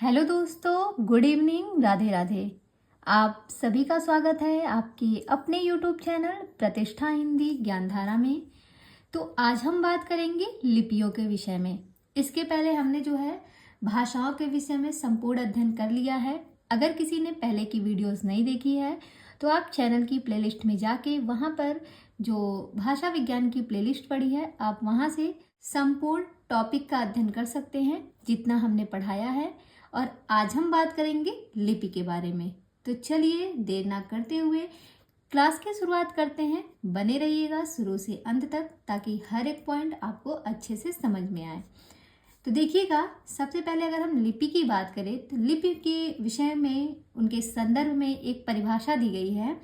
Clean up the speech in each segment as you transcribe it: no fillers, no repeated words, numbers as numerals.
Hello दोस्तों, good evening, Radhe Radhe. आप सभी का स्वागत है आपके अपने यूट्यूब चैनल प्रतिष्ठा हिंदी ज्ञानधारा में। तो आज हम बात करेंगे लिपियों के विषय में। इसके पहले हमने जो है भाषाओं के विषय में संपूर्ण अध्ययन कर लिया है। अगर किसी ने पहले की वीडियोस नहीं देखी है तो आप चैनल की प्लेलिस्ट में जाके वहाँ पर जो भाषा विज्ञान की प्लेलिस्ट पड़ी है आप वहाँ से संपूर्ण टॉपिक का अध्ययन कर सकते हैं जितना हमने पढ़ाया है। और आज हम बात करेंगे लिपि के बारे में। तो चलिए देर ना करते हुए क्लास की शुरुआत करते हैं। बने रहिएगा शुरू से अंत तक ताकि हर एक पॉइंट आपको अच्छे से समझ में आए। तो देखिएगा, सबसे पहले अगर हम लिपि की बात करें तो लिपि के विषय में उनके संदर्भ में एक परिभाषा दी गई है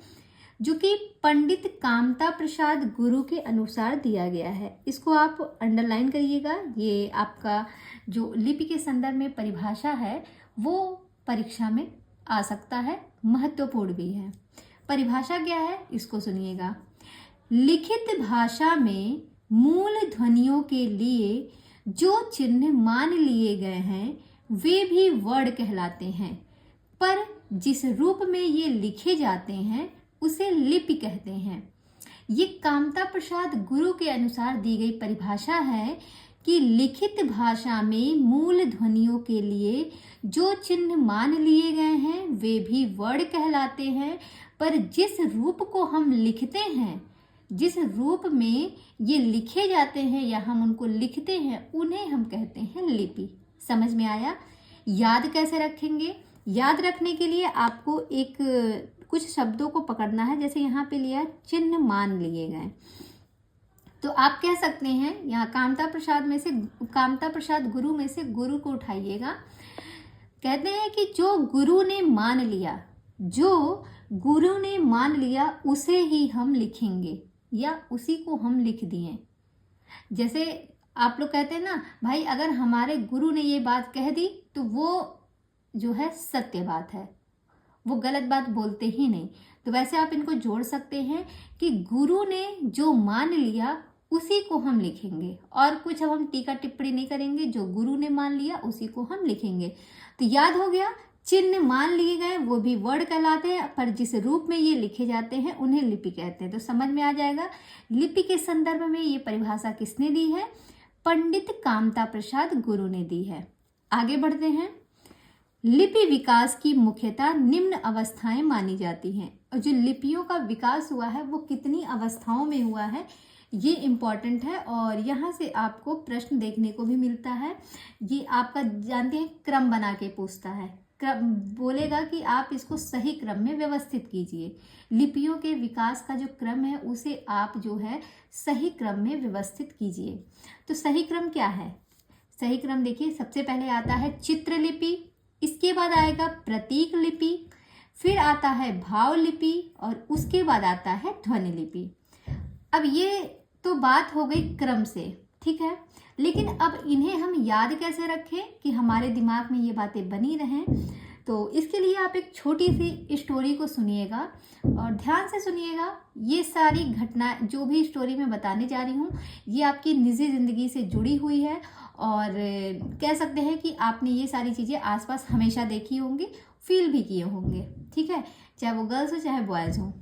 जो कि पंडित कामता प्रसाद गुरु के अनुसार दिया गया है। इसको आप अंडरलाइन करिएगा। ये आपका जो लिपि के संदर्भ में परिभाषा है वो परीक्षा में आ सकता है, महत्वपूर्ण भी है। परिभाषा क्या है इसको सुनिएगा। लिखित भाषा में मूल ध्वनियों के लिए जो चिन्ह मान लिए गए हैं वे भी वर्ण कहलाते हैं, पर जिस रूप में ये लिखे जाते हैं उसे लिपि कहते हैं। ये कामता प्रसाद गुरु के अनुसार दी गई परिभाषा है कि लिखित भाषा में मूल ध्वनियों के लिए जो चिन्ह मान लिए गए हैं वे भी वर्ण कहलाते हैं, पर जिस रूप को हम लिखते हैं, जिस रूप में ये लिखे जाते हैं या हम उनको लिखते हैं उन्हें हम कहते हैं लिपि। समझ में आया? याद कैसे रखेंगे? याद रखने के लिए आपको एक कुछ शब्दों को पकड़ना है। जैसे यहाँ पे लिया चिन्ह मान लिए गए, तो आप कह सकते हैं यहाँ कामता प्रसाद गुरु में से गुरु को उठाइएगा। कहते हैं कि जो गुरु ने मान लिया उसे ही हम लिखेंगे या उसी को हम लिख दिए। जैसे आप लोग कहते हैं ना भाई, अगर हमारे गुरु ने ये बात कह दी तो वो जो है सत्य बात है, वो गलत बात बोलते ही नहीं। तो वैसे आप इनको जोड़ सकते हैं कि गुरु ने जो मान लिया उसी को हम लिखेंगे, और कुछ अब हम टीका टिप्पणी नहीं करेंगे। जो गुरु ने मान लिया उसी को हम लिखेंगे। तो याद हो गया, चिन्ह मान लिए गए वो भी वर्ण कहलाते हैं, पर जिस रूप में ये लिखे जाते हैं उन्हें लिपि कहते हैं। तो समझ में आ जाएगा लिपि के संदर्भ में ये परिभाषा किसने दी है? पंडित कामता प्रसाद गुरु ने दी है। आगे बढ़ते हैं। लिपि विकास की मुख्यतः निम्न अवस्थाएं मानी जाती हैं। और जो लिपियों का विकास हुआ है वो कितनी अवस्थाओं में हुआ है ये इम्पॉर्टेंट है, और यहाँ से आपको प्रश्न देखने को भी मिलता है। ये आपका जानते हैं क्रम बना के पूछता है, क्रम बोलेगा कि आप इसको सही क्रम में व्यवस्थित कीजिए। लिपियों के विकास का जो क्रम है उसे आप जो है सही क्रम में व्यवस्थित कीजिए। तो सही क्रम क्या है? सही क्रम देखिए, सबसे पहले आता है चित्रलिपि, इसके बाद आएगा प्रतीक लिपि, फिर आता है भाव लिपि, और उसके बाद आता है ध्वनि लिपि। अब ये तो बात हो गई क्रम से, ठीक है, लेकिन अब इन्हें हम याद कैसे रखें कि हमारे दिमाग में ये बातें बनी रहें। तो इसके लिए आप एक छोटी सी स्टोरी को सुनिएगा और ध्यान से सुनिएगा। ये सारी घटना जो भी स्टोरी मैं बताने जा रही हूँ ये आपकी निजी ज़िंदगी से जुड़ी हुई है, और कह सकते हैं कि आपने ये सारी चीज़ें आसपास हमेशा देखी होंगी, फील भी किए होंगे, ठीक है, चाहे वो गर्ल्स हो चाहे बॉयज़ हो।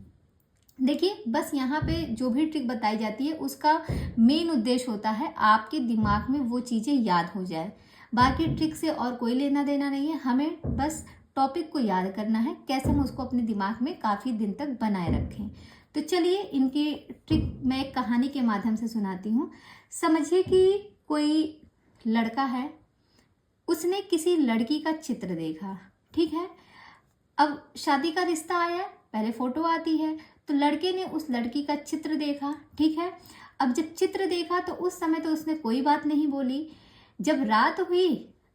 देखिए, बस यहाँ पे जो भी ट्रिक बताई जाती है उसका मेन उद्देश्य होता है आपके दिमाग में वो चीज़ें याद हो जाए। बाकी ट्रिक से और कोई लेना देना नहीं है, हमें बस टॉपिक को याद करना है, कैसे हम उसको अपने दिमाग में काफ़ी दिन तक बनाए रखें। तो चलिए इनकी ट्रिक मैं एक कहानी के माध्यम से सुनाती हूँ। समझिए कि कोई लड़का है, उसने किसी लड़की का चित्र देखा, ठीक है। अब शादी का रिश्ता आया, पहले फोटो आती है, तो लड़के ने उस लड़की का चित्र देखा, ठीक है। अब जब चित्र देखा तो उस समय तो उसने कोई बात नहीं बोली। जब रात हुई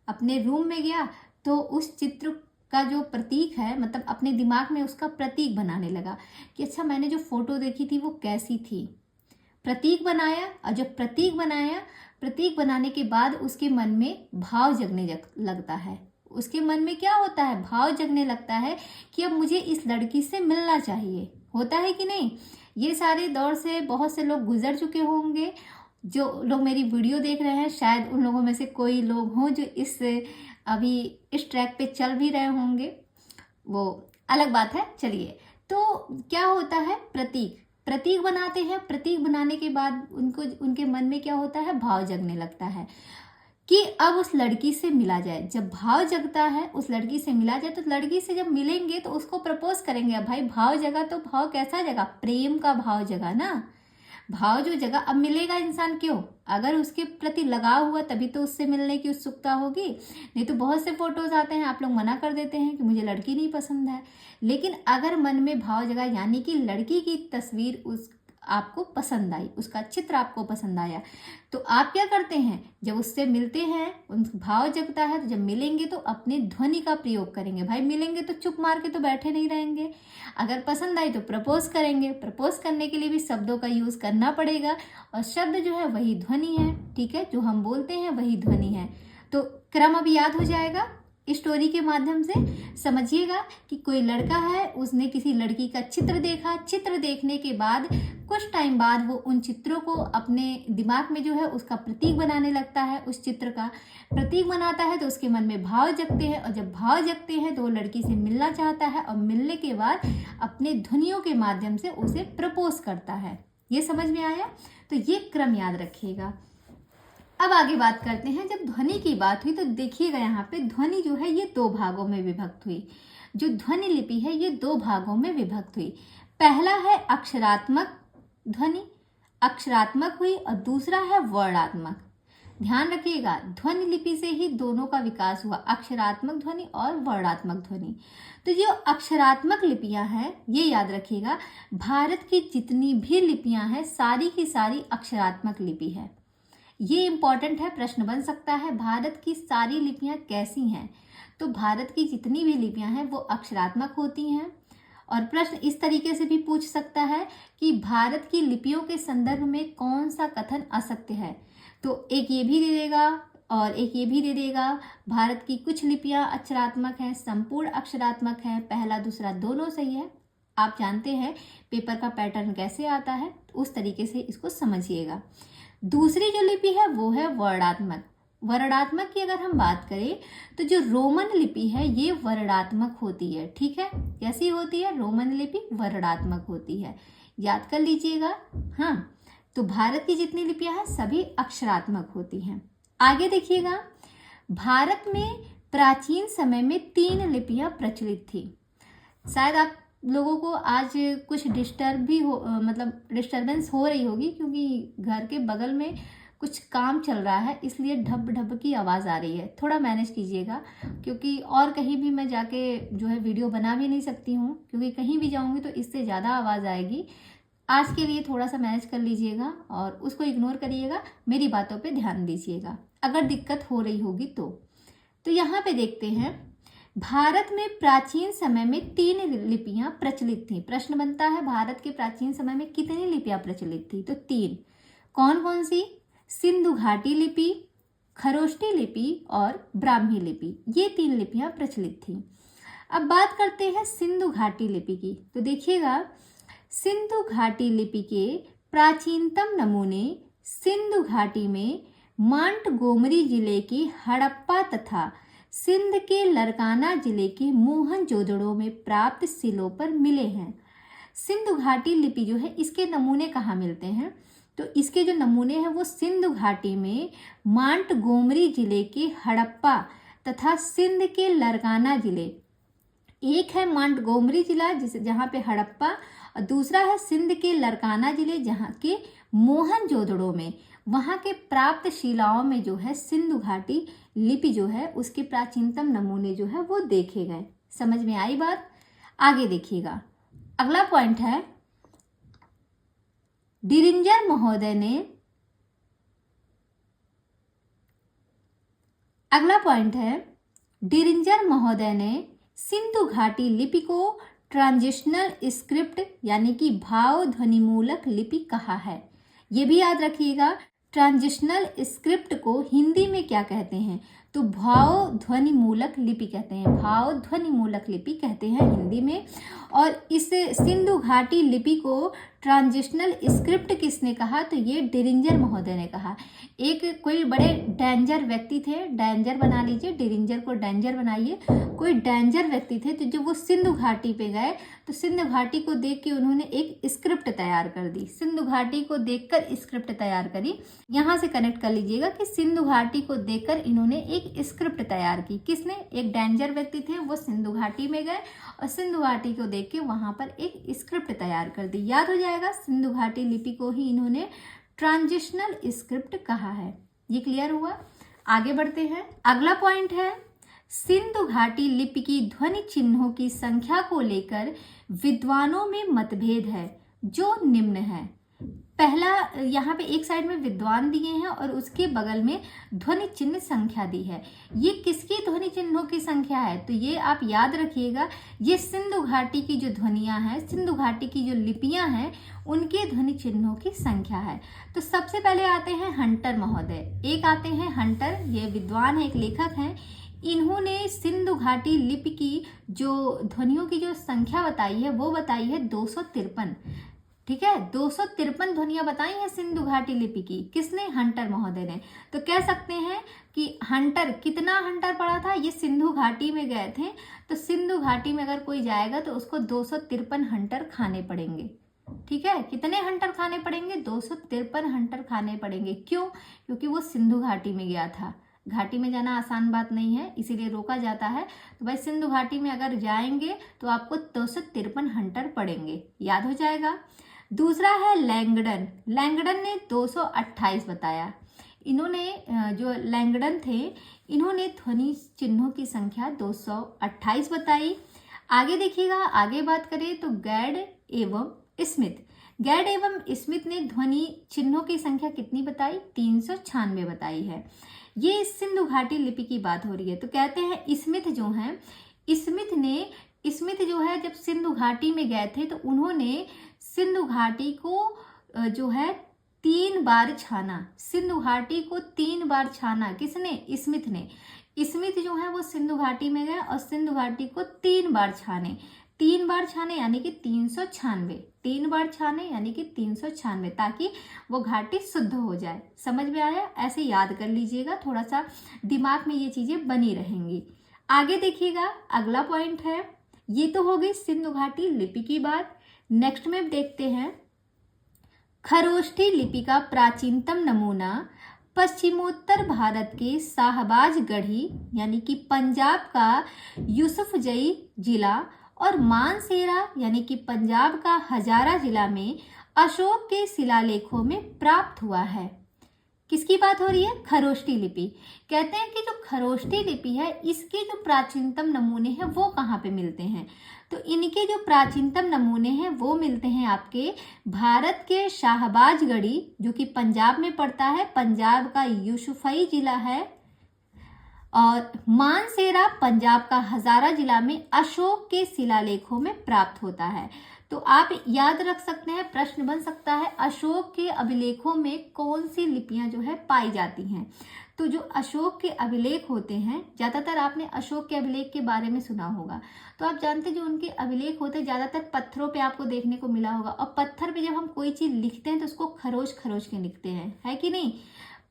अपने रूम में गया तो उस चित्र का जो प्रतीक है, मतलब अपने दिमाग में उसका प्रतीक बनाने लगा कि अच्छा मैंने जो फोटो देखी थी वो कैसी थी। प्रतीक बनाया, और जब प्रतीक बनाने के बाद उसके मन में भाव जगने लगता है। उसके मन में क्या होता है? भाव जगने लगता है कि अब मुझे इस लड़की से मिलना चाहिए। होता है कि नहीं? ये सारे दौर से बहुत से लोग गुजर चुके होंगे। जो लोग मेरी वीडियो देख रहे हैं शायद उन लोगों में से कोई लोग हों जो इस अभी इस ट्रैक पे चल भी रहे होंगे, वो अलग बात है। चलिए, तो क्या होता है, प्रतीक बनाते हैं। प्रतीक बनाने के बाद उनके मन में क्या होता है, भाव जगने लगता है कि अब उस लड़की से मिला जाए। जब भाव जगता है, उस लड़की से मिला जाए, तो लड़की से जब मिलेंगे तो उसको प्रपोज करेंगे। अब भाई भाव जगा तो भाव कैसा जगा, प्रेम का भाव जगा ना। भाव जो जगह, अब मिलेगा इंसान क्यों, अगर उसके प्रति लगाव हुआ तभी तो उससे मिलने की उत्सुकता होगी। नहीं तो बहुत से फोटोज आते हैं, आप लोग मना कर देते हैं कि मुझे लड़की नहीं पसंद है। लेकिन अगर मन में भाव जगह, यानी कि लड़की की तस्वीर उस आपको पसंद आई, उसका चित्र आपको पसंद आया, तो आप क्या करते हैं, जब उससे मिलते हैं, उन भाव जगता है, तो जब मिलेंगे तो अपने ध्वनि का प्रयोग करेंगे। भाई मिलेंगे तो चुप मार के तो बैठे नहीं रहेंगे, अगर पसंद आई तो प्रपोज करेंगे। प्रपोज करने के लिए भी शब्दों का यूज़ करना पड़ेगा, और शब्द जो है वही ध्वनि है, ठीक है, जो हम बोलते हैं वही ध्वनि है। तो क्रम अब याद हो जाएगा स्टोरी के माध्यम से। समझिएगा कि कोई लड़का है, उसने किसी लड़की का चित्र देखा, चित्र देखने के बाद कुछ टाइम बाद वो उन चित्रों को अपने दिमाग में जो है उसका प्रतीक बनाने लगता है। उस चित्र का प्रतीक बनाता है तो उसके मन में भाव जगते हैं, और जब भाव जगते हैं तो वो लड़की से मिलना चाहता है, और मिलने के बाद अपने ध्वनियों के माध्यम से उसे प्रपोज करता है। ये समझ में आया, तो ये क्रम याद रखिएगा। अब आगे बात करते हैं, जब ध्वनि की बात हुई तो देखिएगा यहाँ पे ध्वनि जो है ये दो भागों में विभक्त हुई। जो ध्वनि लिपि है ये दो भागों में विभक्त हुई। पहला है अक्षरात्मक ध्वनि, अक्षरात्मक हुई, और दूसरा है वर्णात्मक। ध्यान रखिएगा, ध्वनि लिपि से ही दोनों का विकास हुआ, अक्षरात्मक ध्वनि और वर्णात्मक ध्वनि। तो जो अक्षरात्मक लिपियां हैं, ये याद रखिएगा, भारत की जितनी भी लिपियां हैं सारी की सारी अक्षरात्मक लिपि है। ये इंपॉर्टेंट है, प्रश्न बन सकता है, भारत की सारी लिपियां कैसी हैं, तो भारत की जितनी भी लिपियां हैं वो अक्षरात्मक होती हैं। और प्रश्न इस तरीके से भी पूछ सकता है कि भारत की लिपियों के संदर्भ में कौन सा कथन असत्य है, तो एक ये भी दे देगा और एक ये भी दे देगा। भारत की कुछ लिपियां अक्षरात्मक हैं, संपूर्ण अक्षरात्मक हैं, पहला दूसरा दोनों सही है। आप जानते हैं पेपर का पैटर्न कैसे आता है, तो उस तरीके से इसको समझिएगा। दूसरी जो लिपि है वो है वर्णात्मक। वर्णात्मक की अगर हम बात करें तो जो रोमन लिपि है ये वर्णात्मक होती है, ठीक है। कैसी होती है, रोमन लिपि वर्णात्मक होती है, याद कर लीजिएगा। हाँ, तो भारत की जितनी लिपियां हैं सभी अक्षरात्मक होती हैं। आगे देखिएगा, भारत में प्राचीन समय में 3 लिपियां प्रचलित थी। शायद आप लोगों को आज कुछ डिस्टर्बेंस हो रही होगी, क्योंकि घर के बगल में कुछ काम चल रहा है, इसलिए ढब ढब की आवाज़ आ रही है। थोड़ा मैनेज कीजिएगा, क्योंकि और कहीं भी मैं जाके जो है वीडियो बना भी नहीं सकती हूँ, क्योंकि कहीं भी जाऊँगी तो इससे ज़्यादा आवाज़ आएगी। आज के लिए थोड़ा सा मैनेज कर लीजिएगा और उसको इग्नोर करिएगा, मेरी बातों पे ध्यान दीजिएगा अगर दिक्कत हो रही होगी तो यहाँ पे देखते हैं, भारत में प्राचीन समय में 3 लिपियां प्रचलित थी। प्रश्न बनता है भारत के प्राचीन समय में कितनी लिपियां प्रचलित थी, तो 3। कौन कौन सी, सिंधु घाटी लिपि, खरोष्टी लिपि और ब्राह्मी लिपि, ये 3 लिपियां प्रचलित थी। अब बात करते हैं सिंधु घाटी लिपि की, तो देखिएगा, सिंधु घाटी लिपि के प्राचीनतम नमूने सिंधु घाटी में मांटगोमरी जिले की हड़प्पा तथा सिंध के लरकाना जिले के मोहनजोदड़ो में प्राप्त शिलों पर मिले हैं। सिंधु घाटी लिपि जो है इसके नमूने कहाँ मिलते हैं, तो इसके जो नमूने हैं वो सिंधु घाटी में मांटगोमरी जिले के हड़प्पा तथा सिंध के लरकाना जिले, एक है मांटगोमरी जिला जहाँ पे हड़प्पा, और दूसरा है सिंध के लरकाना जिले जहाँ के मोहनजोदड़ो में, वहाँ के प्राप्त शिलाओं में जो है सिंधु घाटी लिपि जो है उसके प्राचीनतम नमूने जो है वो देखे गए। समझ में आई बात। आगे देखिएगा, अगला पॉइंट है, डिरिंजर महोदय ने, अगला पॉइंट है, डिरिंजर महोदय ने सिंधु घाटी लिपि को ट्रांजिशनल स्क्रिप्ट यानी कि भाव ध्वनिमूलक लिपि कहा है। ये भी याद रखिएगा, ट्रांजिशनल स्क्रिप्ट को हिंदी में क्या कहते हैं, तो भाव ध्वनिमूलक लिपि कहते हैं, भाव ध्वनिमूलक लिपि कहते हैं हिंदी में। और इस सिंधु घाटी लिपि को ट्रांजिशनल स्क्रिप्ट किसने कहा, तो ये डिरिंजर महोदय ने कहा। एक कोई बड़े डेंजर व्यक्ति थे, डेंजर बना लीजिए, डिरिंजर को डेंजर बनाइए, कोई डेंजर व्यक्ति थे, तो जब वो सिंधु घाटी पे गए तो सिंधु घाटी को देख के उन्होंने एक स्क्रिप्ट तैयार कर दी, सिंधु घाटी को देखकर स्क्रिप्ट तैयार करी। यहाँ से कनेक्ट कर लीजिएगा कि सिंधु घाटी को देखकर इन्होंने एक स्क्रिप्ट तैयार की। किसने, एक डेंजर व्यक्ति थे, वो सिंधु घाटी में गए और सिंधु घाटी को देख के वहां पर एक स्क्रिप्ट तैयार कर दी। याद हो जाएगा, सिंधु घाटी लिपि को ही इन्होंने ट्रांजिशनल स्क्रिप्ट कहा है। ये क्लियर हुआ। आगे बढ़ते हैं। अगला पॉइंट है, सिंधु घाटी लिपि की ध्वनि चिन्हों की संख्या को लेकर विद्वानों में मतभेद है, जो निम्न है। पहला, यहाँ पे एक साइड में विद्वान दिए हैं और उसके बगल में ध्वनि चिन्ह संख्या दी है। ये किसकी ध्वनि चिन्हों की संख्या है, तो ये आप याद रखिएगा, ये सिंधु घाटी की जो ध्वनियाँ हैं, सिंधु घाटी की जो लिपियाँ हैं, उनके ध्वनि चिन्हों की संख्या है। तो सबसे पहले आते हैं हंटर महोदय। एक आते हैं हंटर, ये विद्वान है, एक लेखक हैं। इन्होंने सिंधु घाटी लिपि की जो ध्वनियों की जो संख्या बताई है वो बताई है 253। ठीक है, 253 ध्वनियां बताई हैं सिंधु घाटी लिपि की। किसने, हंटर महोदय ने। तो कह सकते हैं कि हंटर, कितना हंटर पड़ा था, ये सिंधु घाटी में गए थे, तो सिंधु घाटी में अगर कोई जाएगा तो उसको 253 हंटर खाने पड़ेंगे। ठीक है, कितने हंटर खाने पड़ेंगे, 253 हंटर खाने पड़ेंगे। क्यों, क्योंकि वो सिंधु घाटी में गया था। घाटी में जाना आसान बात नहीं है, इसीलिए रोका जाता है। तो भाई सिंधु घाटी में अगर जाएंगे तो आपको 253 हंटर पड़ेंगे। याद हो जाएगा। दूसरा है लैंगडन। लैंगडन ने 228 बताया। इन्होंने जो लैंगडन थे, इन्होंने ध्वनि चिन्हों की संख्या 228 बताई। आगे देखिएगा, आगे बात करें तो गैड एवं स्मिथ, गैड एवं स्मिथ ने ध्वनि चिन्हों की संख्या कितनी बताई, 396 बताई है। ये सिंधु घाटी लिपि की बात हो रही है। तो कहते हैं स्मिथ जो है, स्मिथ जो है जब सिंधु घाटी में गए थे तो उन्होंने सिंधु घाटी को जो है 3 बार छाना। सिंधु घाटी को 3 बार छाना। किसने, स्मिथ ने। स्मिथ जो है वो सिंधु घाटी में गए और सिंधु घाटी को 3 बार छाने। 3 बार छाने यानी कि 396। 3 बार छाने यानी कि 396, ताकि वो घाटी शुद्ध हो जाए। समझ में आया, ऐसे याद कर लीजिएगा, थोड़ा सा दिमाग में ये चीजें बनी रहेंगी। आगे देखिएगा, अगला पॉइंट है, ये तो हो गई सिंधु घाटी लिपि की बात। नेक्स्ट में देखते हैं, खरोष्ठी लिपि का प्राचीनतम नमूना पश्चिमोत्तर भारत के शाहबाज गढ़ी यानी कि पंजाब का यूसुफजई जिला और मानसेरा यानी कि पंजाब का हजारा जिला में अशोक के शिलालेखों में प्राप्त हुआ है। किसकी बात हो रही है, खरोष्ठी लिपि। कहते हैं कि जो खरोष्ठी लिपि है, इसके जो प्राचीनतम नमूने हैं वो कहाँ पे मिलते हैं, तो इनके जो प्राचीनतम नमूने हैं वो मिलते हैं आपके भारत के शाहबाजगढ़ी, जो कि पंजाब में पड़ता है, पंजाब का यूसुफई जिला है, और मानसेरा पंजाब का हजारा जिला में अशोक के शिलालेखों में प्राप्त होता है। तो आप याद रख सकते हैं, प्रश्न बन सकता है, अशोक के अभिलेखों में कौन सी लिपियां जो है पाई जाती हैं। तो जो अशोक के अभिलेख होते हैं, ज़्यादातर आपने अशोक के अभिलेख के बारे में सुना होगा, तो आप जानते हैं जो उनके अभिलेख होते हैं ज़्यादातर पत्थरों पे आपको देखने को मिला होगा। और पत्थर पे जब हम कोई चीज़ लिखते हैं तो उसको खरोच खरोच के लिखते हैं, है कि नहीं।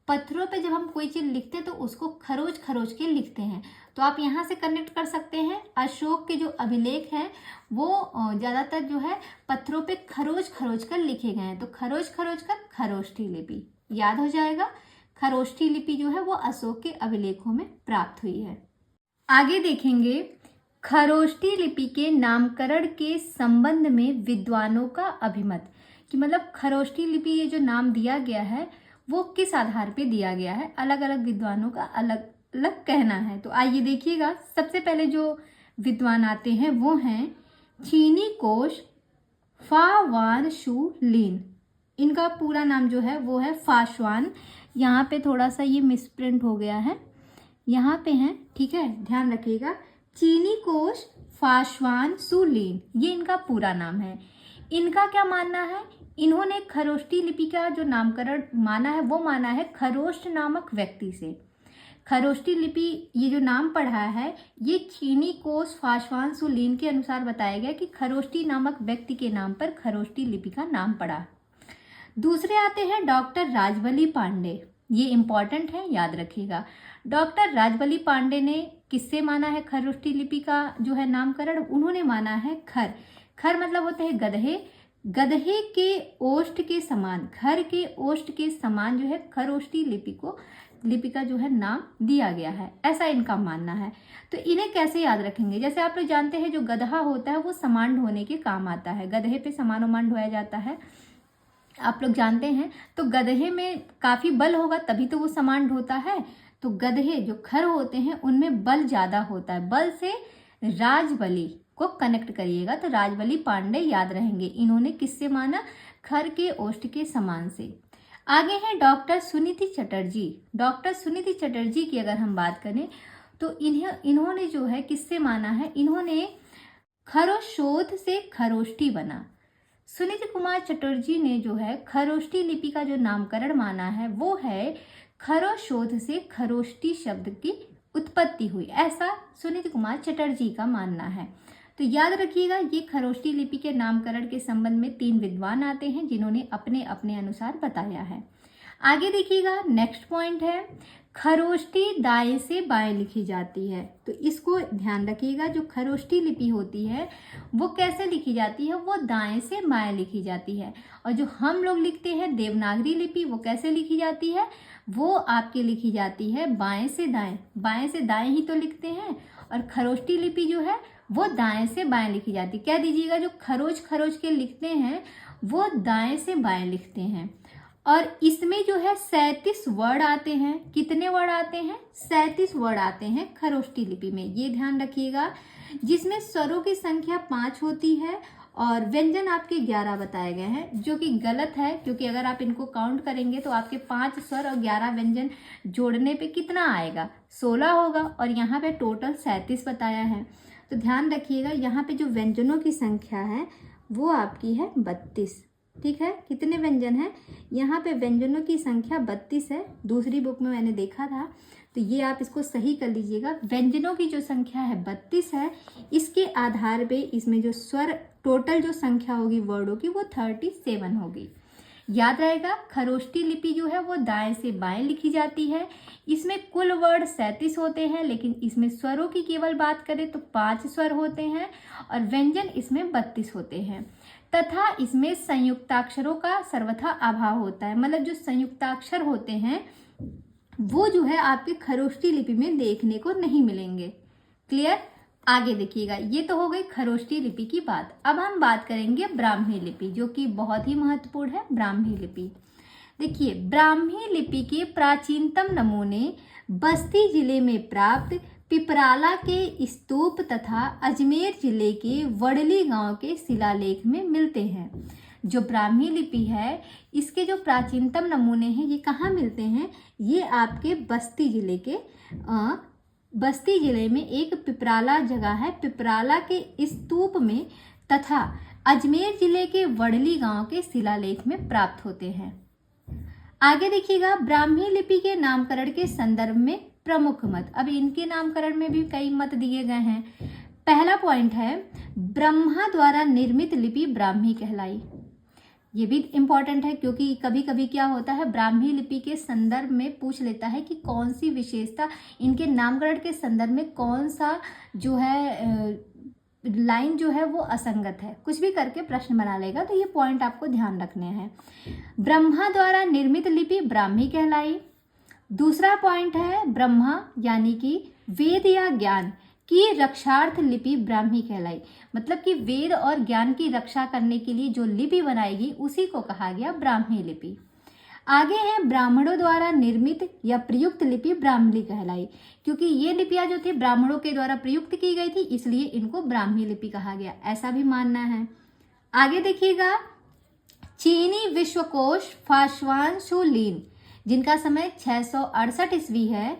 पत्थरों पे जब हम कोई चीज़ लिखते हैं तो उसको खरोच खरोच के लिखते हैं। तो आप यहाँ से कनेक्ट कर सकते हैं, अशोक के जो अभिलेख हैं वो ज़्यादातर जो है पत्थरों पे खरोच खरोच कर लिखे गए हैं। तो खरोच खरोच कर खरोष्ठी लिपि, याद हो जाएगा। खरोष्ठी लिपि जो है वो अशोक के अभिलेखों में प्राप्त हुई है। आगे देखेंगे, खरोष्ठी लिपि के नामकरण के संबंध में विद्वानों का अभिमत, कि मतलब खरोष्ठी लिपि ये जो नाम दिया गया है वो किस आधार पे दिया गया है, अलग अलग विद्वानों का अलग अलग कहना है। तो आइए देखिएगा, सबसे पहले जो विद्वान आते हैं वो हैं चीनी कोश फावान शू लिन। इनका पूरा नाम जो है वो है फाशवान। यहाँ पे थोड़ा सा ये मिसप्रिंट हो गया है, यहाँ पे है, ठीक है, ध्यान रखिएगा। चीनी कोश फाशवान शू लिन, ये इनका पूरा नाम है। इनका क्या मानना है, इन्होंने खरोष्ठी लिपि का जो नामकरण माना है वो माना है खरोष्ट नामक व्यक्ति से। खरोष्टी लिपि ये जो नाम पढ़ा है ये चीनी कोश फाशवान के अनुसार बताया गया कि खरोष्टी नामक व्यक्ति के नाम पर खरोष्टी लिपि का नाम पड़ा। दूसरे आते हैं डॉक्टर राजबली पांडे। ये इंपॉर्टेंट है, याद रखिएगा। डॉक्टर राजबली पांडे ने किससे माना है खरोष्टी लिपि का जो है नामकरण? उन्होंने माना है खर। खर मतलब होते हैं गधे। गधे के ओष्ठ के समान, खर के ओष्ठ के समान जो है खरोष्टी लिपि का जो है नाम दिया गया है, ऐसा इनका मानना है। तो इन्हें कैसे याद रखेंगे? जैसे आप लोग जानते हैं जो गधा होता है वो सामान ढोने के काम आता है, गधे पे सामान वामान ढोया जाता है, आप लोग जानते हैं। तो गधे में काफी बल होगा तभी तो वो सामान ढोता है। तो गधे जो खर होते हैं उनमें बल ज्यादा होता है, बल से राजबली को कनेक्ट करिएगा तो राजबली पांडे याद रहेंगे। इन्होंने किससे माना? खर के ओष्ठ के समान से। आगे हैं डॉक्टर सुनीति चटर्जी। डॉक्टर सुनीति चटर्जी की अगर हम बात करें तो इन्होंने जो है किससे माना है? इन्होंने खरोशोध से खरोष्टी बना। सुनीति कुमार चटर्जी ने जो है खरोष्टी लिपि का जो नामकरण माना है वो है खरोशोध से खरोष्टी शब्द की उत्पत्ति हुई, ऐसा सुनीति कुमार चटर्जी का मानना है। तो याद रखिएगा ये खरोष्टी लिपि के नामकरण के संबंध में 3 विद्वान आते हैं जिन्होंने अपने अपने अनुसार बताया है। आगे देखिएगा, नेक्स्ट पॉइंट है खरोष्टी दाएं से बाएं लिखी जाती है। तो इसको ध्यान रखिएगा, जो खरोष्टी लिपि होती है वो कैसे लिखी जाती है? वो दाएं से बाएं लिखी जाती है। और जो हम लोग लिखते हैं देवनागरी लिपि वो कैसे लिखी जाती है? वो आपकी लिखी जाती है बाएं से दाएं, बाएं से दाएं ही तो लिखते हैं। और खरोष्टी लिपि जो है वो दाएं से बाएं लिखी जाती है। कह दीजिएगा जो खरोच खरोच के लिखते हैं वो दाएं से बाएं लिखते हैं। और इसमें जो है 37 वर्ड आते हैं। कितने वर्ड आते हैं? 37 वर्ड आते हैं खरोष्टी लिपि में, ये ध्यान रखिएगा। जिसमें स्वरों की संख्या 5 होती है और व्यंजन आपके 11 बताए गए हैं, जो कि गलत है क्योंकि अगर आप इनको काउंट करेंगे तो आपके 5 स्वर और 11 व्यंजन जोड़ने पे कितना आएगा? 16 होगा। और यहाँ पे टोटल 37 बताया है। तो ध्यान रखिएगा यहाँ पे जो व्यंजनों की संख्या है वो आपकी है 32। ठीक है, कितने व्यंजन हैं? यहाँ पे व्यंजनों की संख्या 32 है, दूसरी बुक में मैंने देखा था। तो ये आप इसको सही कर लीजिएगा। व्यंजनों की जो संख्या है 32 है, इसके आधार पे इसमें जो स्वर टोटल जो संख्या होगी वर्डों की वो 37 होगी। याद रहेगा खरोष्टी लिपि जो है वो दाएं से बाएं लिखी जाती है। इसमें कुल वर्ड 37 होते हैं, लेकिन इसमें स्वरों की केवल बात करें तो 5 स्वर होते हैं और व्यंजन इसमें 32 होते हैं। तथा इसमें संयुक्ताक्षरों का सर्वथा अभाव होता है, मतलब जो संयुक्ताक्षर होते हैं वो जो है आपके खरोष्टी लिपि में देखने को नहीं मिलेंगे। क्लियर? आगे देखिएगा, ये तो हो गई खरोष्टी लिपि की बात। अब हम बात करेंगे ब्राह्मी लिपि, जो कि बहुत ही महत्वपूर्ण है। ब्राह्मी लिपि देखिए, ब्राह्मी लिपि के प्राचीनतम नमूने बस्ती जिले में प्राप्त पिपराला के स्तूप तथा अजमेर जिले के वडली गांव के शिलालेख में मिलते हैं। जो ब्राह्मी लिपि है इसके जो प्राचीनतम नमूने हैं ये कहाँ मिलते हैं? ये आपके बस्ती जिले में एक पिपराला जगह है, पिपराला के स्तूप में तथा अजमेर जिले के वडली गांव के शिलालेख में प्राप्त होते हैं। आगे देखिएगा, ब्राह्मी लिपि के नामकरण के संदर्भ में प्रमुख मत। अब इनके नामकरण में भी कई मत दिए गए हैं। पहला पॉइंट है ब्रह्मा द्वारा निर्मित लिपि ब्राह्मी कहलाई। ये भी इम्पॉर्टेंट है क्योंकि कभी कभी क्या होता है ब्राह्मी लिपि के संदर्भ में पूछ लेता है कि कौन सी विशेषता इनके नामकरण के संदर्भ में कौन सा जो है लाइन जो है वो असंगत है, कुछ भी करके प्रश्न बना लेगा। तो ये पॉइंट आपको ध्यान रखने हैं। ब्रह्मा द्वारा निर्मित लिपि ब्राह्मी कहलाई। दूसरा पॉइंट है ब्रह्मा यानी कि वेद या ज्ञान की रक्षार्थ लिपि ब्राह्मी कहलाई, मतलब कि वेद और ज्ञान की रक्षा करने के लिए जो लिपि बनाएगी उसी को कहा गया ब्राह्मी लिपि। आगे है ब्राह्मणों द्वारा निर्मित या प्रयुक्त लिपि ब्राह्मणी कहलाई, क्योंकि ये लिपियां जो थी ब्राह्मणों के द्वारा प्रयुक्त की गई थी इसलिए इनको ब्राह्मी लिपि कहा गया, ऐसा भी मानना है। आगे देखिएगा, चीनी विश्वकोश फाशवान जिनका समय 668 ईस्वी है,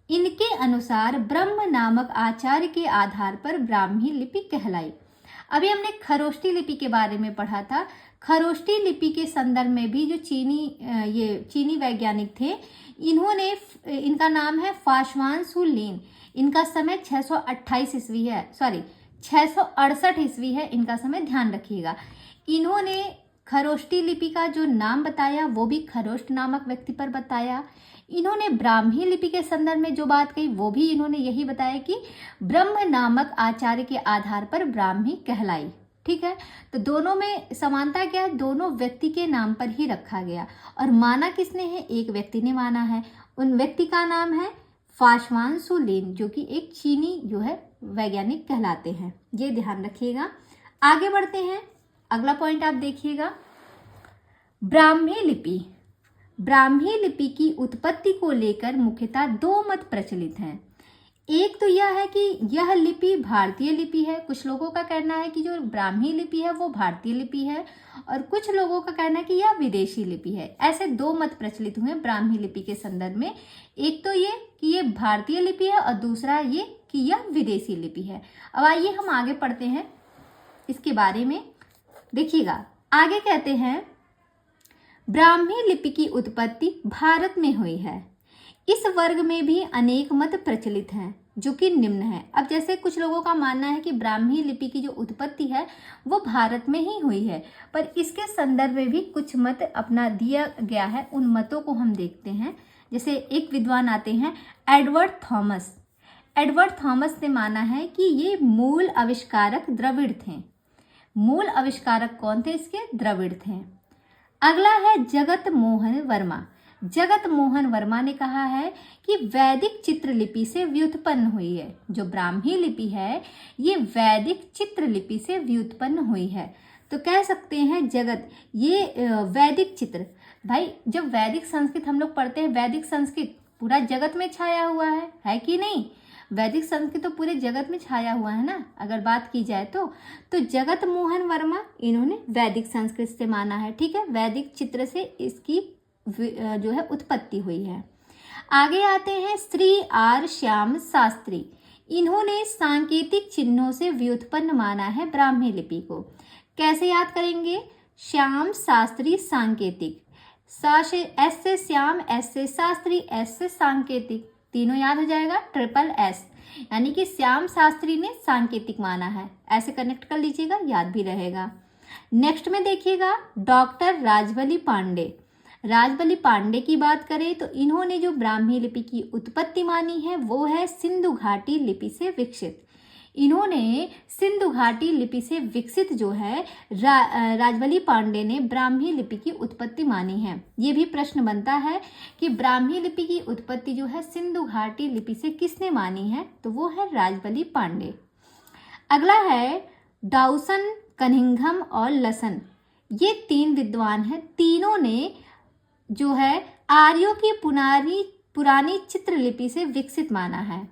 इनके अनुसार ब्रह्म नामक आचार्य के आधार पर ब्राह्मी लिपि कहलाई। अभी हमने खरोष्टी लिपि के बारे में पढ़ा था। खरोष्टी लिपि के संदर्भ में भी जो चीनी वैज्ञानिक थे, इन्होंने, इनका नाम है फाशवान लीन, इनका समय 628 ईस्वी है, 668 ईस्वी है इनका समय, ध्यान रखिएगा। इन्होंने खरोष्टी लिपि का जो नाम बताया वो भी खरोष्ट नामक व्यक्ति पर बताया। इन्होंने ब्राह्मी लिपि के संदर्भ में जो बात कही वो भी इन्होंने यही बताया कि ब्रह्म नामक आचार्य के आधार पर ब्राह्मी कहलाई। ठीक है, तो दोनों में समानता क्या है, दोनों व्यक्ति के नाम पर ही रखा गया। और माना किसने है, एक व्यक्ति ने माना है, उन व्यक्ति का नाम है फाशवान लीन, जो कि एक चीनी जो है वैज्ञानिक कहलाते हैं। ये ध्यान रखिएगा। आगे बढ़ते हैं, अगला पॉइंट आप देखिएगा, ब्राह्मी लिपि। ब्राह्मी लिपि की उत्पत्ति को लेकर मुख्यतः दो मत प्रचलित हैं। एक तो यह है कि यह लिपि भारतीय लिपि है, कुछ लोगों का कहना है कि जो ब्राह्मी लिपि है वो भारतीय लिपि है, और कुछ लोगों का कहना है कि यह विदेशी लिपि है। ऐसे दो मत प्रचलित हुए ब्राह्मी लिपि के संदर्भ में। एक तो ये कि ये भारतीय लिपि है और दूसरा ये कि यह विदेशी लिपि है। अब आइए हम आगे पढ़ते हैं इसके बारे में। देखिएगा, आगे कहते हैं ब्राह्मी लिपि की उत्पत्ति भारत में हुई है। इस वर्ग में भी अनेक मत प्रचलित हैं जो कि निम्न है। अब जैसे कुछ लोगों का मानना है कि ब्राह्मी लिपि की जो उत्पत्ति है वो भारत में ही हुई है, पर इसके संदर्भ में भी कुछ मत अपना दिया गया है। उन मतों को हम देखते हैं। जैसे एक विद्वान आते हैं एडवर्ड थॉमस। एडवर्ड थॉमस ने माना है कि ये मूल आविष्कारक द्रविड़ थे। मूल आविष्कारक कौन थे इसके? द्रविड़ थे। अगला है जगत मोहन वर्मा। जगत मोहन वर्मा ने कहा है कि वैदिक चित्रलिपि से व्युत्पन्न हुई है। जो ब्राह्मी लिपि है ये वैदिक चित्रलिपि से व्युत्पन्न हुई है। तो कह सकते हैं जगत, ये वैदिक चित्र, भाई जब वैदिक संस्कृत हम लोग पढ़ते हैं, वैदिक संस्कृत पूरा जगत में छाया हुआ है कि नहीं? वैदिक संस्कृत तो पूरे जगत में छाया हुआ है ना, अगर बात की जाए तो जगत मोहन वर्मा इन्होंने वैदिक संस्कृत से माना है। ठीक है, वैदिक चित्र से इसकी जो है उत्पत्ति हुई है। आगे आते हैं श्री आर श्याम शास्त्री। इन्होंने सांकेतिक चिन्हों से व्युत्पन्न माना है ब्राह्मी लिपि को। कैसे याद करेंगे? श्याम शास्त्री सांकेतिक, एस से श्याम, एस से शास्त्री, एस से सांकेतिक, तीनों याद हो जाएगा, ट्रिपल एस, यानी कि श्याम शास्त्री ने सांकेतिक माना है। ऐसे कनेक्ट कर लीजिएगा, याद भी रहेगा। नेक्स्ट में देखिएगा डॉक्टर राजबली पांडे। राजबली पांडे की बात करें तो इन्होंने जो ब्राह्मी लिपि की उत्पत्ति मानी है वो है सिंधु घाटी लिपि से विकसित। इन्होंने सिंधु घाटी लिपि से विकसित जो है राजबली पांडे ने ब्राह्मी लिपि की उत्पत्ति मानी है। ये भी प्रश्न बनता है कि ब्राह्मी लिपि की उत्पत्ति जो है सिंधु घाटी लिपि से किसने मानी है? तो वो है राजबली पांडे। अगला है डाउसन, कनिंघम और लसन। ये तीन विद्वान हैं। तीनों ने जो है आर्यों की पुरानी चित्रलिपि से विकसित माना है।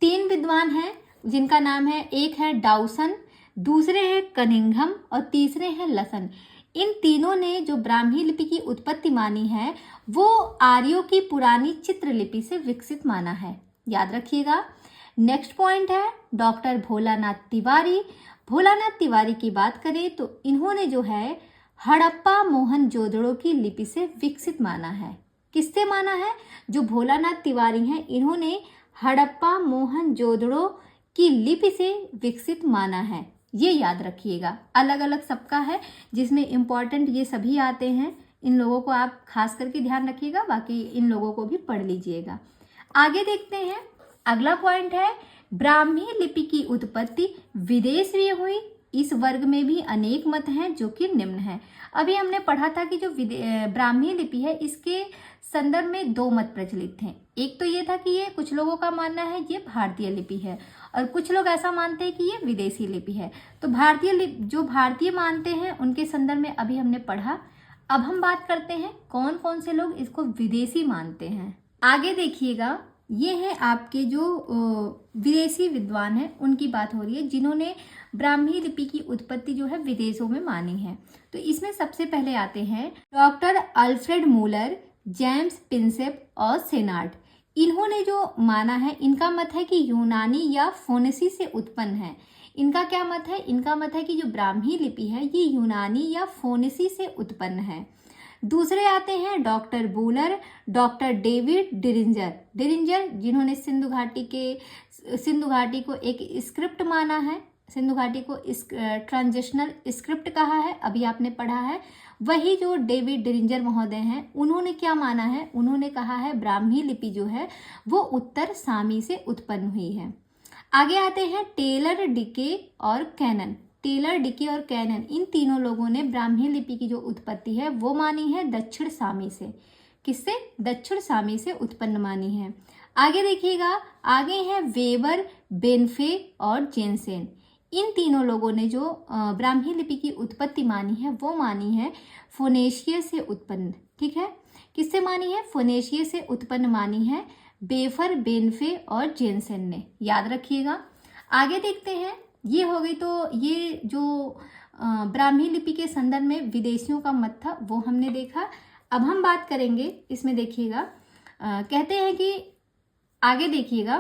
तीन विद्वान हैं जिनका नाम है, एक है डाउसन, दूसरे हैं कनिंघम और तीसरे हैं लसन। इन तीनों ने जो ब्राह्मी लिपि की उत्पत्ति मानी है वो आर्यों की पुरानी चित्रलिपि से विकसित माना है, याद रखिएगा। नेक्स्ट पॉइंट है डॉक्टर भोलानाथ तिवारी। भोलानाथ तिवारी की बात करें तो इन्होंने जो है हड़प्पा मोहनजोदड़ो की लिपि से विकसित माना है। किससे माना है? जो भोलानाथ तिवारी हैं इन्होंने हड़प्पा मोहनजोदड़ो की लिपि से विकसित माना है। ये याद रखिएगा। अलग अलग सबका है, जिसमें इम्पॉर्टेंट ये सभी आते हैं। इन लोगों को आप खास करके ध्यान रखिएगा, बाकी इन लोगों को भी पढ़ लीजिएगा। आगे देखते हैं, अगला पॉइंट है ब्राह्मी लिपि की उत्पत्ति विदेश में हुई। इस वर्ग में भी अनेक मत हैं जो कि निम्न हैं। अभी हमने पढ़ा था कि जो ब्राह्मी लिपि है इसके संदर्भ में दो मत प्रचलित थे। एक तो ये था कि ये कुछ लोगों का मानना है ये भारतीय लिपि है, और कुछ लोग ऐसा मानते हैं कि ये विदेशी लिपि है। तो जो भारतीय मानते हैं उनके संदर्भ में अभी हमने पढ़ा। अब हम बात करते हैं कौन कौन से लोग इसको विदेशी मानते हैं। आगे देखिएगा, ये हैं आपके जो विदेशी विद्वान हैं उनकी बात हो रही है जिन्होंने ब्राह्मी लिपि की उत्पत्ति जो है विदेशों में मानी है। तो इसमें सबसे पहले आते हैं डॉक्टर अल्फ्रेड मूलर, जेम्स पिंसेप और सेनार्ड। इन्होंने जो माना है, इनका मत है कि यूनानी या फोनेसी से उत्पन्न है। इनका क्या मत है? इनका मत है कि जो ब्राह्मी लिपि है ये यूनानी या फोनिसी से उत्पन्न है। दूसरे आते हैं डॉक्टर बूलर, डॉक्टर डेविड डिरिंजर जिन्होंने सिंधु घाटी को एक स्क्रिप्ट माना है, सिंधु घाटी को ट्रांजिशनल स्क्रिप्ट कहा है, अभी आपने पढ़ा है। वही जो डेविड डिरिंजर महोदय हैं, उन्होंने क्या माना है? उन्होंने कहा है ब्राह्मी लिपि जो है वो उत्तर सामी से उत्पन्न हुई है। आगे आते हैं टेलर, डिके और कैनन। टेलर, डिके और कैनन, इन तीनों लोगों ने ब्राह्मी लिपि की जो उत्पत्ति है वो मानी है दक्षिण सामी से। किससे? दक्षिण सामी से उत्पन्न मानी है। आगे देखिएगा, आगे हैं वेबर, बेनफे और जेनसेन। इन तीनों लोगों ने जो ब्राह्मी लिपि की उत्पत्ति मानी है वो मानी है फोनेशिया से उत्पन्न। ठीक है, किससे मानी है? फोनेशिया से उत्पन्न मानी है बेफर, बेनफे और जेनसेन ने, याद रखिएगा। आगे देखते हैं, ये हो गई तो ये जो ब्राह्मी लिपि के संदर्भ में विदेशियों का मत था वो हमने देखा। अब हम बात करेंगे इसमें, देखिएगा कहते हैं कि आगे देखिएगा,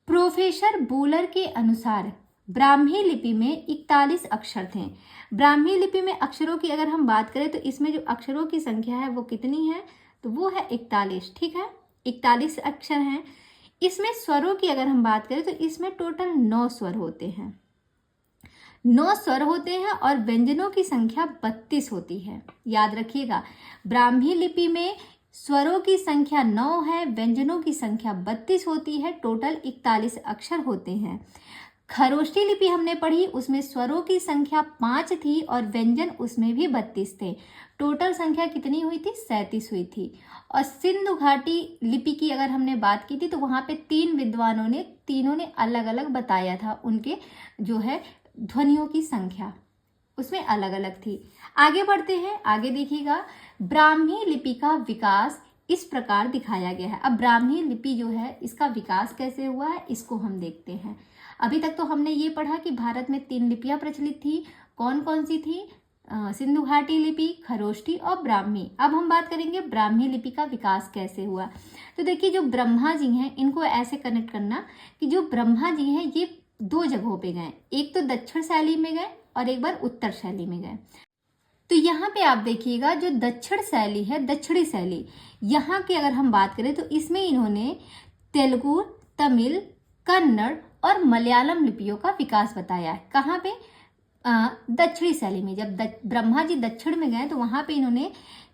प्रोफेसर बूलर के अनुसार ब्राह्मी लिपि में 41 अक्षर थे। ब्राह्मी लिपि में अक्षरों की अगर हम बात करें तो इसमें जो अक्षरों की संख्या है वो कितनी है? तो वो है 41। ठीक है, 41 अक्षर हैं। इसमें स्वरों की अगर हम बात करें तो इसमें टोटल 9 स्वर होते हैं, 9 स्वर होते हैं और व्यंजनों की संख्या 32 होती है। याद रखिएगा, ब्राह्मी लिपि में स्वरों की संख्या 9 है, व्यंजनों की संख्या 32 होती है, टोटल 41 अक्षर होते हैं। खरोष्ठी लिपि हमने पढ़ी, उसमें स्वरों की संख्या 5 थी और व्यंजन उसमें भी 32 थे, टोटल संख्या कितनी हुई थी? 37 हुई थी। और सिंधु घाटी लिपि की अगर हमने बात की थी तो वहाँ पे 3 विद्वानों ने, तीनों ने अलग अलग बताया था, उनके जो है ध्वनियों की संख्या उसमें अलग अलग थी। आगे बढ़ते हैं, आगे देखिएगा, ब्राह्मी लिपि का विकास इस प्रकार दिखाया गया है। अब ब्राह्मी लिपि जो है इसका विकास कैसे हुआ है इसको हम देखते हैं। अभी तक तो हमने ये पढ़ा कि भारत में 3 लिपियां प्रचलित थी। कौन कौन सी थी? सिंधु घाटी लिपि, खरोष्ठी और ब्राह्मी। अब हम बात करेंगे ब्राह्मी लिपि का विकास कैसे हुआ। तो देखिए, जो ब्रह्मा जी हैं इनको ऐसे कनेक्ट करना कि जो ब्रह्मा जी हैं ये 2 जगहों पे गए, एक तो दक्षिण शैली में गए और एक बार उत्तर शैली में गए। तो यहाँ पे आप देखिएगा, जो दक्षिण शैली है, दक्षिणी शैली, यहाँ की अगर हम बात करें तो इसमें इन्होंने तेलुगु, तमिल, कन्नड़ और मलयालम लिपियों का विकास बताया है। कहाँ पे? दक्षिणी शैली में। जब ब्रह्मा जी दक्षिण में गए तो वहाँ पे इन्होंने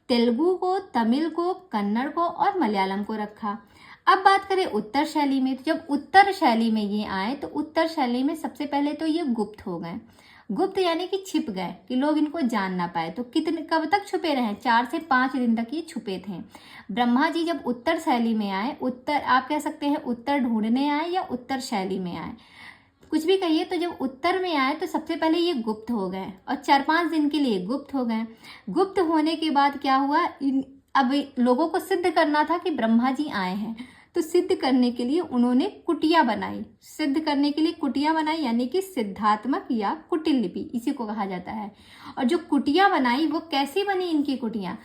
तेलुगु को, तमिल को, कन्नड़ को और मलयालम को रखा। अब बात करें उत्तर शैली में, तो जब उत्तर शैली में ये आए तो उत्तर शैली में सबसे पहले तो ये गुप्त हो गए। गुप्त यानी कि छिप गए, कि लोग इनको जान ना पाए। तो कितने, कब तक छुपे रहे? 4 से 5 दिन तक ये छुपे थे। ब्रह्मा जी जब उत्तर शैली में आए, उत्तर आप कह सकते हैं उत्तर ढूंढने आए या उत्तर शैली में आए, कुछ भी कहिए। तो जब उत्तर में आए तो सबसे पहले ये गुप्त हो गए और 4-5 दिन के लिए गुप्त हो गए। गुप्त होने के बाद क्या हुआ, अब लोगों को सिद्ध करना था कि ब्रह्मा जी आए हैं, तो सिद्ध करने के लिए उन्होंने कुटिया बनाई। सिद्ध करने के लिए कुटिया बनाई, यानी कि सिद्धात्मक या कुटिल लिपि इसी को कहा जाता है। और जो कुटिया बनाई वो कैसी बनी? इनकी कुटिया,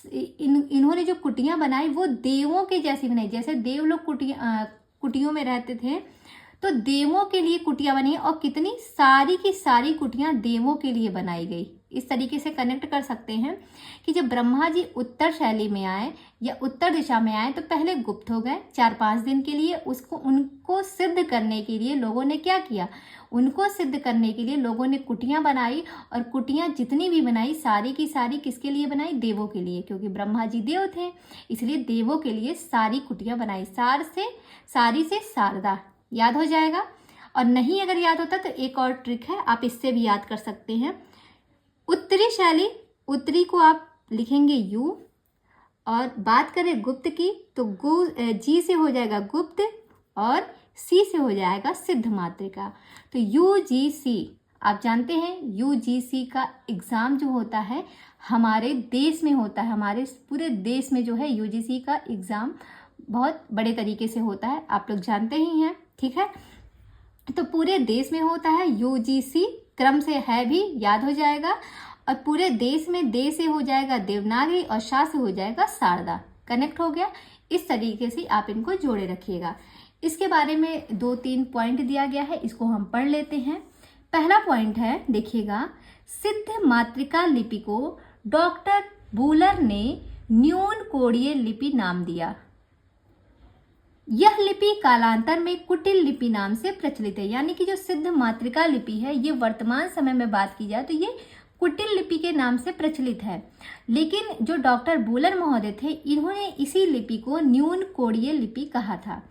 इन्होंने जो कुटियां बनाई वो देवों के जैसी बनाई। जैसे देव लोग कुटियों में रहते थे, तो देवों के लिए कुटिया बनी। और कितनी सारी की सारी कुटियां देवों के लिए बनाई गई। इस तरीके से कनेक्ट कर सकते हैं कि जब ब्रह्मा जी उत्तर शैली में आए या उत्तर दिशा में आए तो पहले गुप्त हो गए 4-5 दिन के लिए। उनको सिद्ध करने के लिए लोगों ने क्या किया? उनको सिद्ध करने के लिए लोगों ने कुटियां बनाई। और कुटियां जितनी भी बनाई सारी की सारी किसके लिए बनाई? देवों के लिए, क्योंकि ब्रह्मा जी देव थे, इसलिए देवों के लिए सारी कुटियां बनाई। सारी से शारदा, याद हो जाएगा। और नहीं अगर याद होता तो एक और ट्रिक है, आप इससे भी याद कर सकते हैं। उत्तरी शैली, उत्तरी को आप लिखेंगे यू, और बात करें गुप्त की तो जी से हो जाएगा गुप्त और सी से हो जाएगा सिद्ध मात्रिका। तो UGC, आप जानते हैं UGC का एग्ज़ाम जो होता है हमारे देश में होता है, हमारे पूरे देश में जो है UGC का एग्ज़ाम बहुत बड़े तरीके से होता है, आप लोग जानते ही हैं। ठीक है, तो पूरे देश में होता है UGC, क्रम से है भी, याद हो जाएगा। और पूरे देश में दे से हो जाएगा देवनागरी और शा से हो जाएगा शारदा। कनेक्ट हो गया। इस तरीके से आप इनको जोड़े रखिएगा। इसके बारे में 2-3 पॉइंट दिया गया है, इसको हम पढ़ लेते हैं। पहला पॉइंट है, देखिएगा, सिद्ध मातृका लिपि को डॉक्टर बूलर ने न्यून कोणीय लिपि नाम दिया। यह लिपि कालांतर में कुटिल लिपि नाम से प्रचलित है। यानी कि जो सिद्ध मातृका लिपि है, ये वर्तमान समय में बात की जाए तो ये कुटिल लिपि के नाम से प्रचलित है। लेकिन जो डॉक्टर बूलर महोदय थे, इन्होंने इसी लिपि को न्यून कोणीय लिपि कहा था।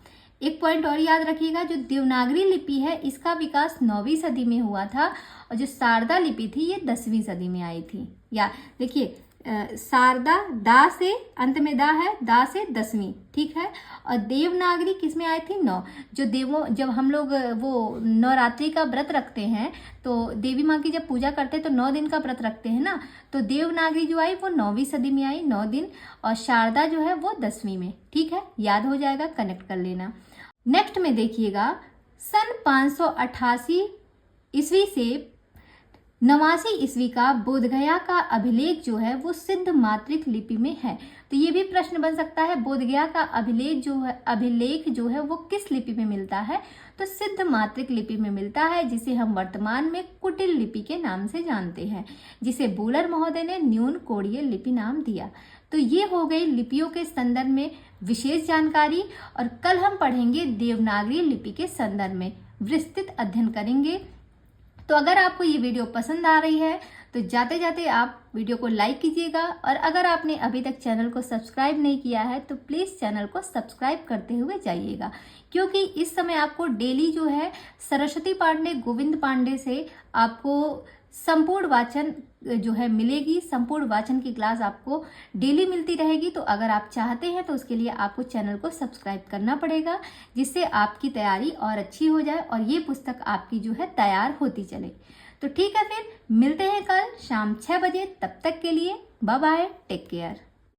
एक पॉइंट और याद रखिएगा, जो देवनागरी लिपि है इसका विकास 9वीं सदी में हुआ था और जो शारदा लिपि थी ये 10वीं सदी में आई थी। या देखिए, शारदा दा से अंत में दा है, दा से 10वीं, ठीक है। और देवनागरी किस में आई थी? 9। जब हम लोग वो नवरात्रि का व्रत रखते हैं तो देवी माँ की जब पूजा करते हैं तो 9 दिन का व्रत रखते हैं ना, तो देवनागरी जो आई वो 9वीं सदी में आई, 9 दिन, और शारदा जो है वो 10वीं में, ठीक है। याद हो जाएगा, कनेक्ट कर लेना। नेक्स्ट में देखिएगा, सन 588 ईस्वी से 89 ईस्वी का बोधगया का अभिलेख जो है वो सिद्ध मातृक लिपि में है। तो ये भी प्रश्न बन सकता है, बोधगया का अभिलेख जो है वो किस लिपि में मिलता है? तो सिद्ध मातृक लिपि में मिलता है, जिसे हम वर्तमान में कुटिल लिपि के नाम से जानते हैं, जिसे बूलर महोदय ने न्यून कोणीय लिपि नाम दिया। तो ये हो गई लिपियों के संदर्भ में विशेष जानकारी, और कल हम पढ़ेंगे देवनागरी लिपि के संदर्भ में, विस्तृत अध्ययन करेंगे। तो अगर आपको ये वीडियो पसंद आ रही है तो जाते जाते आप वीडियो को लाइक कीजिएगा, और अगर आपने अभी तक चैनल को सब्सक्राइब नहीं किया है तो प्लीज़ चैनल को सब्सक्राइब करते हुए जाइएगा, क्योंकि इस समय आपको डेली जो है सरस्वती पांडे, गोविंद पांडे से आपको संपूर्ण वाचन जो है मिलेगी। संपूर्ण वाचन की क्लास आपको डेली मिलती रहेगी। तो अगर आप चाहते हैं तो उसके लिए आपको चैनल को सब्सक्राइब करना पड़ेगा, जिससे आपकी तैयारी और अच्छी हो जाए और ये पुस्तक आपकी जो है तैयार होती चले। तो ठीक है, फिर मिलते हैं कल शाम 6 बजे। तब तक के लिए बाय बाय, टेक केयर।